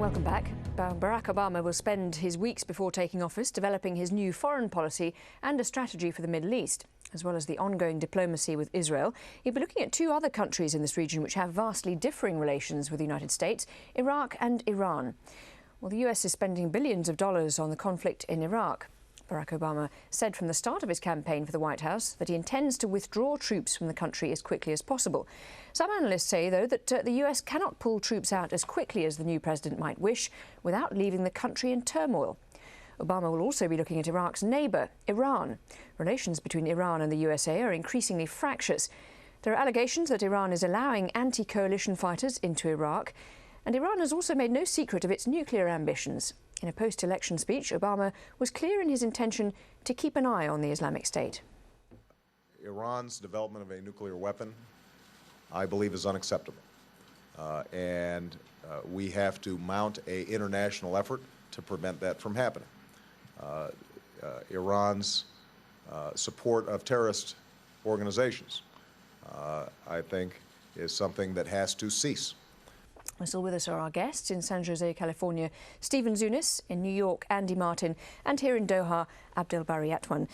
Welcome back. Barack Obama will spend his weeks before taking office developing his new foreign policy and a strategy for the Middle East, as well as the ongoing diplomacy with Israel. He'll be looking at two other countries in this region which have vastly differing relations with the United States, Iraq and Iran. Well, the US is spending billions of dollars on the conflict in Iraq. Barack Obama said from the start of his campaign for the White House that he intends to withdraw troops from the country as quickly as possible. Some analysts say, though, that the US cannot pull troops out as quickly as the new president might wish without leaving the country in turmoil. Obama will also be looking at Iraq's neighbour, Iran. Relations between Iran and the USA are increasingly fractious. There are allegations that Iran is allowing anti-coalition fighters into Iraq, and Iran has also made no secret of its nuclear ambitions. In a post-election speech, Obama was clear in his intention to keep an eye on the Islamic State. Iran's development of a nuclear weapon, I believe, is unacceptable. We have to mount an international effort to prevent that from happening. Iran's support of terrorist organizations, I think, is something that has to cease. Still with us are our guests in San Jose, California, Stephen Zunis, in New York, Andy Martin, and here in Doha, Abdelbari Atwan.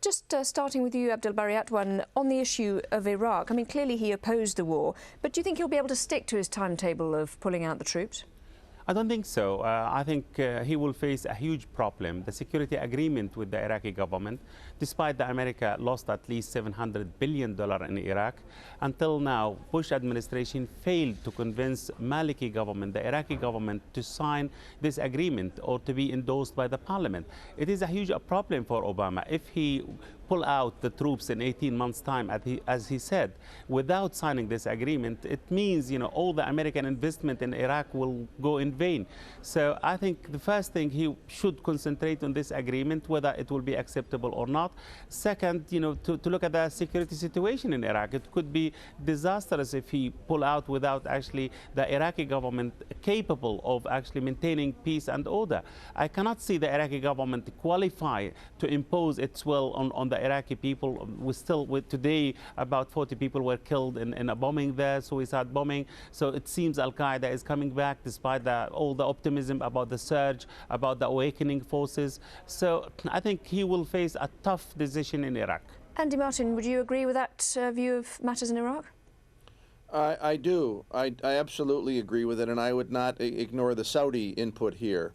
Just starting with you, Abdelbari Atwan, on the issue of Iraq. I mean, clearly he opposed the war, but do you think he'll be able to stick to his timetable of pulling out the troops? I don't think so. I think he will face a huge problem. The security agreement with the Iraqi government, despite the America lost at least $700 billion in Iraq, until now, Bush administration failed to convince Maliki government, the Iraqi government, to sign this agreement or to be endorsed by the parliament. It is a huge problem for Obama. If he pull out the troops in 18 months' time, as he said, without signing this agreement, it means, all the American investment in Iraq will go in vain. So I think the first thing, he should concentrate on this agreement, whether it will be acceptable or not. Second, to look at the security situation in Iraq. It could be disastrous if he pull out without actually the Iraqi government capable of actually maintaining peace and order. I cannot see the Iraqi government qualify to impose its will on the Iraqi people. Today, about 40 people were killed in a bombing there, suicide bombing. So it seems Al-Qaeda is coming back despite all the optimism about the surge, about the awakening forces. So I think he will face a tough decision in Iraq. Andy Martin, would you agree with that view of matters in Iraq? I do. I absolutely agree with it, and I would not ignore the Saudi input here.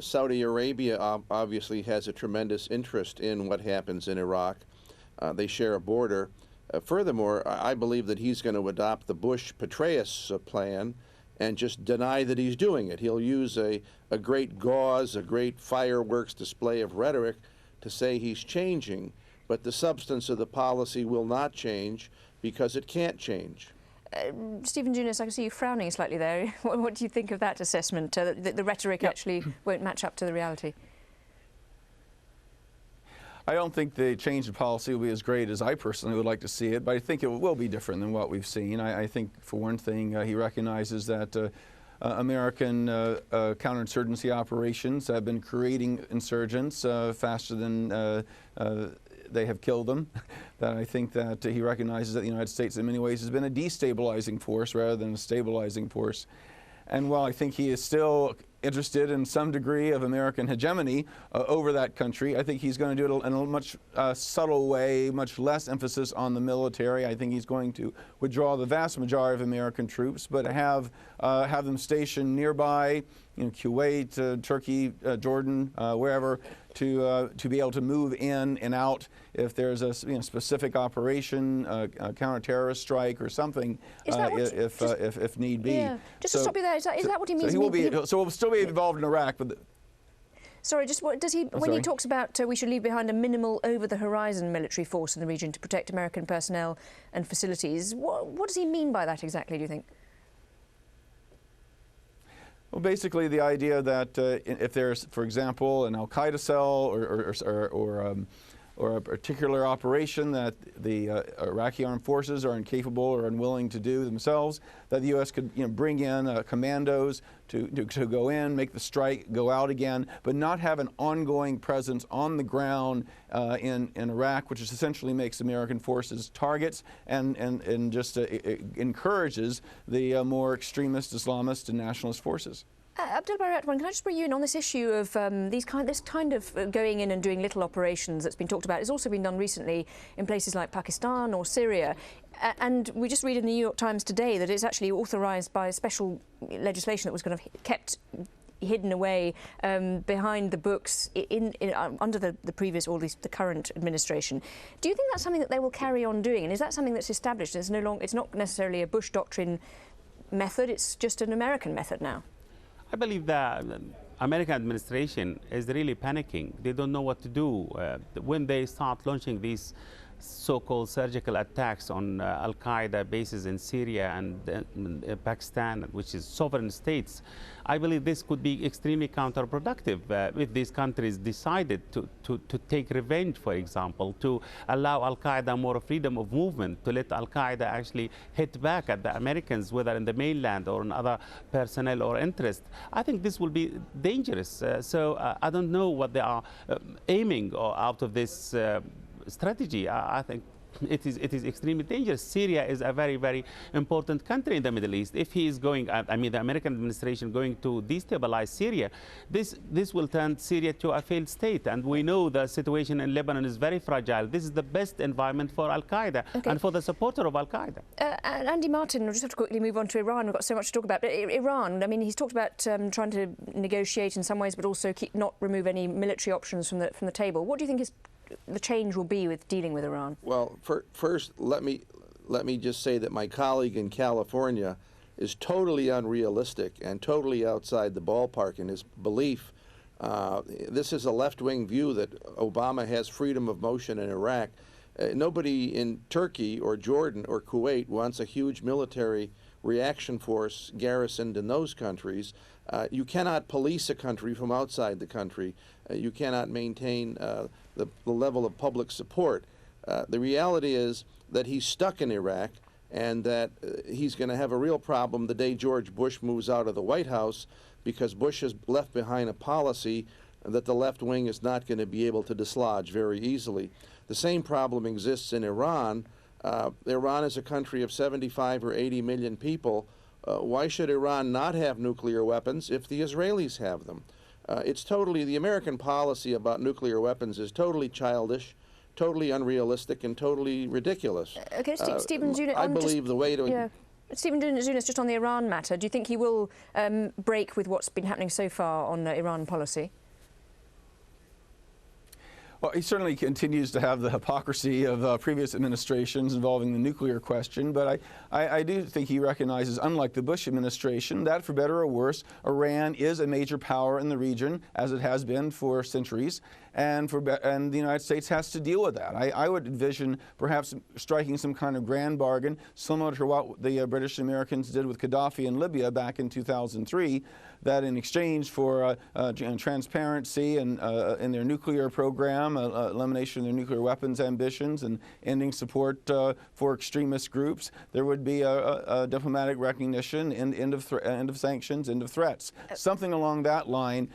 Saudi Arabia obviously has a tremendous interest in what happens in Iraq. They share a border. Furthermore, I believe that he's going to adopt the Bush-Petraeus plan and just deny that he's doing it. He'll use a great gauze, a great fireworks display of rhetoric to say he's changing, but the substance of the policy will not change because it can't change. Stephen Zunis, I can see you frowning slightly there. What do you think of that assessment, that the rhetoric actually won't match up to the reality? I don't think the change in policy will be as great as I personally would like to see it, but I think it will be different than what we've seen. I think, for one thing, he recognizes that American counterinsurgency operations have been creating insurgents faster than they have killed them. That I think that he recognizes that the United States in many ways has been a destabilizing force rather than a stabilizing force. And while I think he is still interested in some degree of American hegemony over that country, I think he's going to do it in a much subtle way, much less emphasis on the military. I think he's going to withdraw the vast majority of American troops, but have them stationed nearby, Kuwait, Turkey, Jordan, wherever, to be able to move in and out if there's a specific operation, a counter-terrorist strike or something, if need be. Yeah. Just to stop you there, is that what he means? So we'll still be involved in Iraq, but. Sorry, just what does he, when he talks about we should leave behind a minimal over-the-horizon military force in the region to protect American personnel and facilities, what does he mean by that exactly, do you think? Well, basically the idea that if there's, for example, an Al-Qaeda cell or a particular operation that the Iraqi armed forces are incapable or unwilling to do themselves, that the U.S. could bring in commandos to go in, make the strike, go out again, but not have an ongoing presence on the ground in Iraq, which essentially makes American forces targets and just encourages the more extremist Islamist and nationalist forces. Abdel Bari-Atwan, can I just bring you in on this issue of this kind of going in and doing little operations that's been talked about? It's also been done recently in places like Pakistan or Syria. And we just read in the New York Times today that it's actually authorised by special legislation that was kind of kept hidden away behind the books under the previous, or at least the current administration. Do you think that's something that they will carry on doing? And is that something that's established? It's not necessarily a Bush doctrine method, it's just an American method now? I believe the American administration is really panicking. They don't know what to do. When they start launching these so-called surgical attacks on Al-Qaeda bases in Syria and Pakistan, which is sovereign states, I believe this could be extremely counterproductive if these countries decided to take revenge, for example, to allow Al-Qaeda more freedom of movement, to let Al-Qaeda actually hit back at the Americans, whether in the mainland or in other personnel or interest. I think this will be dangerous. So I don't know what they are aiming out of this strategy. I think it is extremely dangerous. Syria is a very, very important country in the Middle East. If he is going, I mean, the American administration going to destabilize Syria, this will turn Syria to a failed state. And we know the situation in Lebanon is very fragile. This is the best environment for Al-Qaeda and for the supporter of Al-Qaeda. Andy Martin, we'll just have to quickly move on to Iran. We've got so much to talk about. But Iran, I mean, he's talked about trying to negotiate in some ways, but also not remove any military options from the table. What do you think the change will be with dealing with Iran? Well, first, let me just say that my colleague in California is totally unrealistic and totally outside the ballpark in his belief. This is a left-wing view that Obama has freedom of motion in Iraq. Nobody in Turkey or Jordan or Kuwait wants a huge military reaction force garrisoned in those countries. You cannot police a country from outside the country. You cannot maintain the level of public support. The reality is that he's stuck in Iraq and that he's going to have a real problem the day George Bush moves out of the White House, because Bush has left behind a policy that the left wing is not going to be able to dislodge very easily. The same problem exists in Iran. Iran is a country of 75 or 80 million people. Why should Iran not have nuclear weapons if the Israelis have them? The American policy about nuclear weapons is totally childish, totally unrealistic, and totally ridiculous. Okay, Stephen Zunis, I believe the way to... Yeah. Stephen Zunis, just on the Iran matter, do you think he will break with what's been happening so far on Iran policy? Well, he certainly continues to have the hypocrisy of previous administrations involving the nuclear question, but I do think he recognizes, unlike the Bush administration, that for better or worse, Iran is a major power in the region, as it has been for centuries, and the United States has to deal with that. I would envision perhaps striking some kind of grand bargain, similar to what the British and Americans did with Gaddafi in Libya back in 2003, that in exchange for transparency and in their nuclear program, elimination of their nuclear weapons ambitions, and ending support for extremist groups, there would be a diplomatic recognition, end of sanctions, end of threats. Something along that line,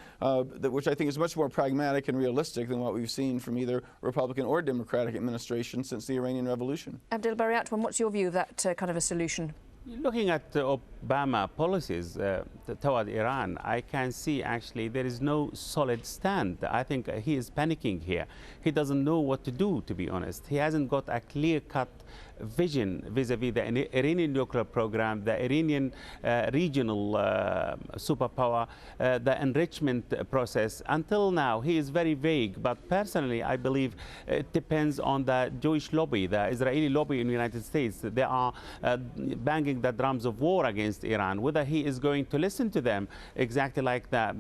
which I think is much more pragmatic and realistic than what we've seen from either Republican or Democratic administration since the Iranian Revolution. Abdel Bari-Atwan, what's your view of that kind of a solution? Looking at Obama policies toward Iran, I can see actually there is no solid stand. I think he is panicking here. He doesn't know what to do, to be honest. He hasn't got a clear-cut vision vis-a-vis the Iranian nuclear program, the Iranian regional superpower, the enrichment process. Until now, he is very vague, but personally, I believe it depends on the Jewish lobby, the Israeli lobby in the United States. They are banging the drums of war against Iran. Whether he is going to listen to them exactly like the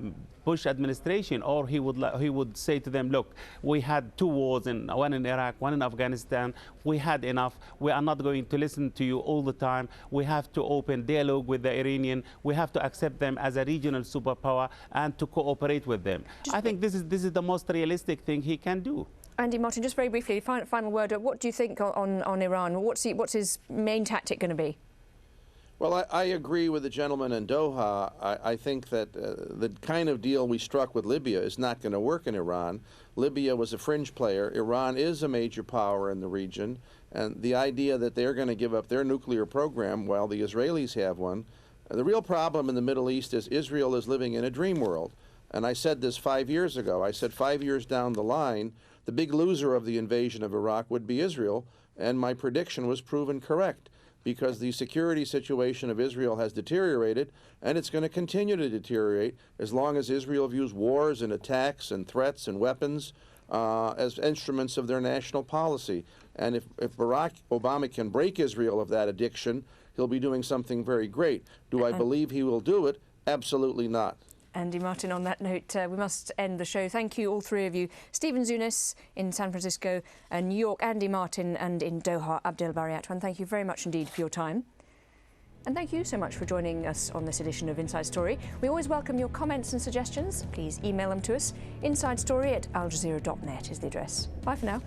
Bush administration, or he would say to them, look, we had 2 wars, one in Iraq, one in Afghanistan. We had enough. We are not going to listen to you all the time. We have to open dialogue with the Iranian. We have to accept them as a regional superpower and to cooperate with them. I think this is the most realistic thing he can do. Andy Martin, just very briefly, final word. What do you think on Iran? What's his main tactic going to be? Well, I agree with the gentleman in Doha. I think that the kind of deal we struck with Libya is not going to work in Iran. Libya was a fringe player. Iran is a major power in the region. And the idea that they're going to give up their nuclear program while the Israelis have one The real problem in the Middle East is Israel is living in a dream world. And I said this 5 years ago. I said 5 years down the line, the big loser of the invasion of Iraq would be Israel, and my prediction was proven correct, because the security situation of Israel has deteriorated, and it's going to continue to deteriorate as long as Israel views wars and attacks and threats and weapons as instruments of their national policy. And if Barack Obama can break Israel of that addiction, he'll be doing something very great. Do I believe he will do it? Absolutely not. Andy Martin, on that note, we must end the show. Thank you, all three of you. Stephen Zunis in San Francisco, New York, Andy Martin, and in Doha, Abdel Bariatwan. Thank you very much indeed for your time. And thank you so much for joining us on this edition of Inside Story. We always welcome your comments and suggestions. Please email them to us. InsideStory@aljazeera.net is the address. Bye for now.